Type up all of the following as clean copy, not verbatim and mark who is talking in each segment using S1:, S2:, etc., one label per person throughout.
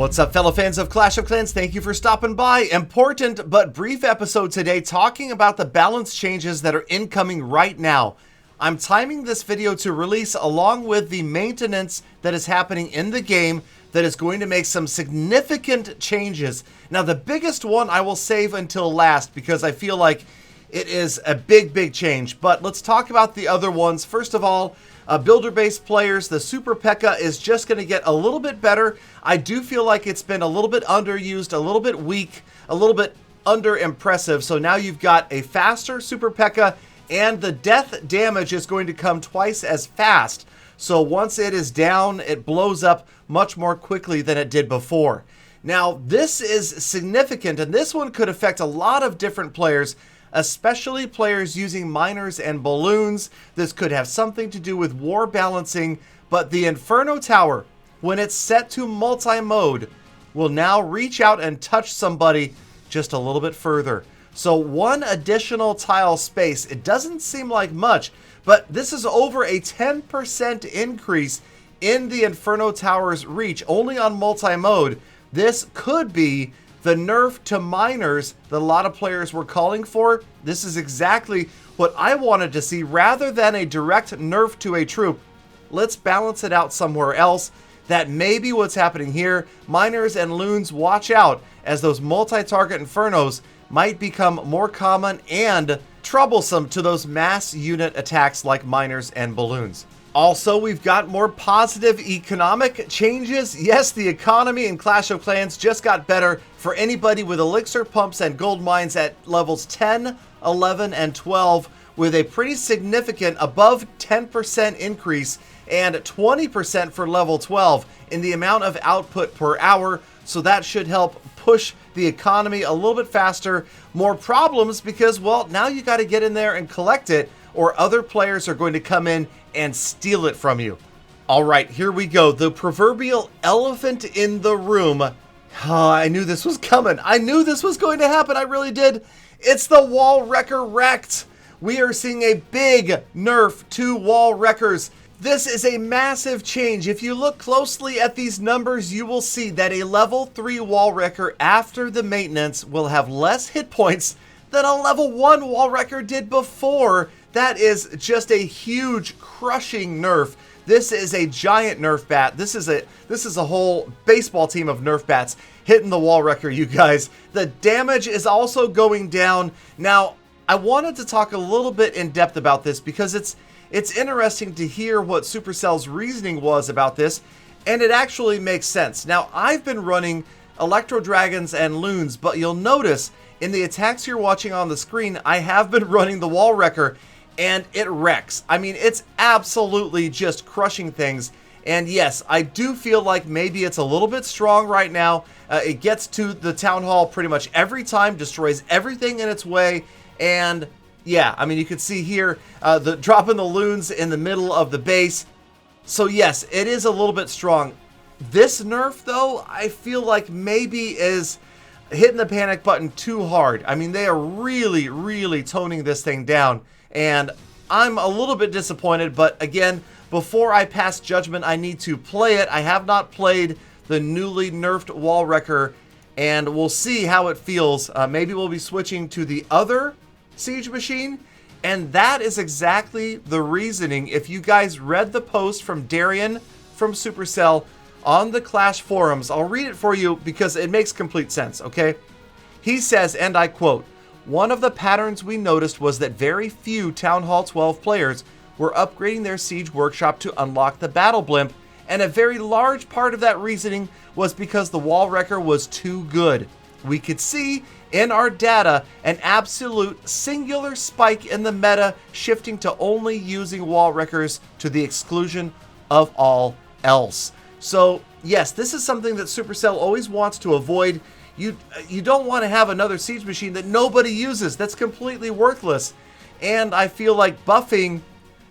S1: What's up, fellow fans of Clash of Clans? Thank you for stopping by. Important but brief episode today talking about the balance changes that are incoming right now. I'm timing this video to release along with the maintenance that is happening in the game that is going to make some significant changes. Now, the biggest one I will save until last because I feel like it is a big change. But let's talk about the other ones. First of all, builder-based players, the Super P.E.K.K.A. is just going to get a little bit better. I do feel like it's been a little bit underused, a little bit weak, a little bit under-impressive. So now you've got a faster Super P.E.K.K.A. and the death damage is going to come twice as fast. So once it is down, it blows up much more quickly than it did before. Now, this is significant, and this one could affect a lot of different players, especially players using miners and balloons. This could have something to do with war balancing, but the Inferno Tower, when it's set to multi-mode, will now reach out and touch somebody just a little bit further. So one additional tile space, it doesn't seem like much, but this is over a 10% increase in the Inferno Tower's reach, only on multi-mode. This could be the nerf to miners that a lot of players were calling for. This is exactly what I wanted to see. Rather than a direct nerf to a troop, let's balance it out somewhere else. That may be what's happening here. Miners and loons, watch out, as those multi-target Infernos might become more common and troublesome to those mass unit attacks like miners and balloons. Also, we've got more positive economic changes. Yes, the economy in Clash of Clans just got better for anybody with elixir pumps and gold mines at levels 10, 11, and 12, with a pretty significant above 10% increase and 20% for level 12 in the amount of output per hour. So that should help push the economy a little bit faster. More problems because, well, now you got to get in there and collect it, or other players are going to come in and steal it from you. All right, here we go. The proverbial elephant in the room. Oh, I knew this was coming. I knew this was going to happen. I really did. It's the Wall Wrecker Wrecked. We are seeing a big nerf to Wall Wreckers. This is a massive change. If you look closely at these numbers, you will see that a level 3 Wall Wrecker after the maintenance will have less hit points than a level 1 Wall Wrecker did before. That is just a huge crushing nerf. This is a giant nerf bat. This is a whole baseball team of nerf bats hitting the Wall Wrecker, you guys. The damage is also going down. Now, I wanted to talk a little bit in depth about this because it's interesting to hear what Supercell's reasoning was about this, and it actually makes sense. Now, I've been running Electro Dragons and Loons, but you'll notice in the attacks you're watching on the screen, I have been running the Wall Wrecker, and it wrecks. I mean, it's absolutely just crushing things. And yes, I do feel like maybe it's a little bit strong right now. It gets to the Town Hall pretty much every time, destroys everything in its way, and yeah, I mean, you can see here the dropping the loons in the middle of the base. So yes, it is a little bit strong. This nerf, though, I feel like maybe is hitting the panic button too hard. I mean, they are really toning this thing down, and I'm a little bit disappointed. But again, before I pass judgment, I need to play it. I have not played the newly nerfed Wall Wrecker, and we'll see how it feels. Maybe we'll be switching to the other Siege machine, and that is exactly the reasoning. If you guys read the post from Darian from Supercell on the Clash forums, I'll read it for you because it makes complete sense, okay? He says, and I quote, "One of the patterns we noticed was that very few Town Hall 12 players were upgrading their Siege Workshop to unlock the Battle Blimp, and a very large part of that reasoning was because the Wall Wrecker was too good. We could see in our data an absolute singular spike in the meta, shifting to only using Wall Wreckers to the exclusion of all else." So yes, this is something that Supercell always wants to avoid. You don't want to have another Siege machine that nobody uses. That's completely worthless. And I feel like buffing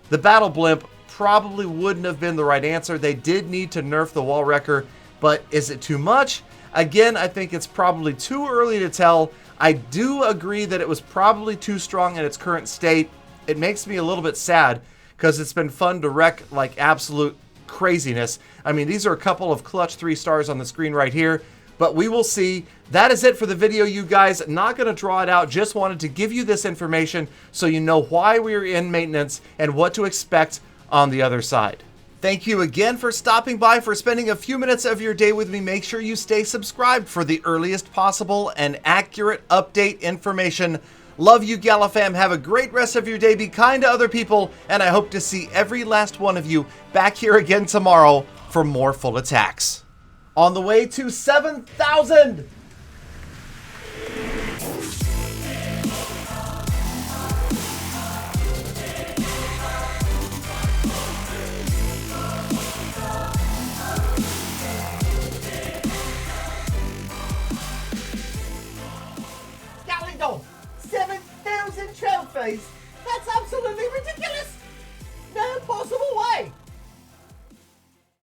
S1: the Battle Blimp probably wouldn't have been the right answer. They did need to nerf the Wall Wrecker, but is it too much? Again, I think it's probably too early to tell. I do agree that it was probably too strong in its current state. It makes me a little bit sad because it's been fun to wreck like absolute craziness. I mean, these are a couple of clutch 3 stars on the screen right here, but we will see. That is it for the video, you guys. Not going to draw it out. Just wanted to give you this information so you know why we're in maintenance and what to expect on the other side. Thank you again for stopping by, for spending a few minutes of your day with me. Make sure you stay subscribed for the earliest possible and accurate update information. Love you, Galafam. Have a great rest of your day. Be kind to other people, and I hope to see every last one of you back here again tomorrow for more full attacks. On the way to 7,000!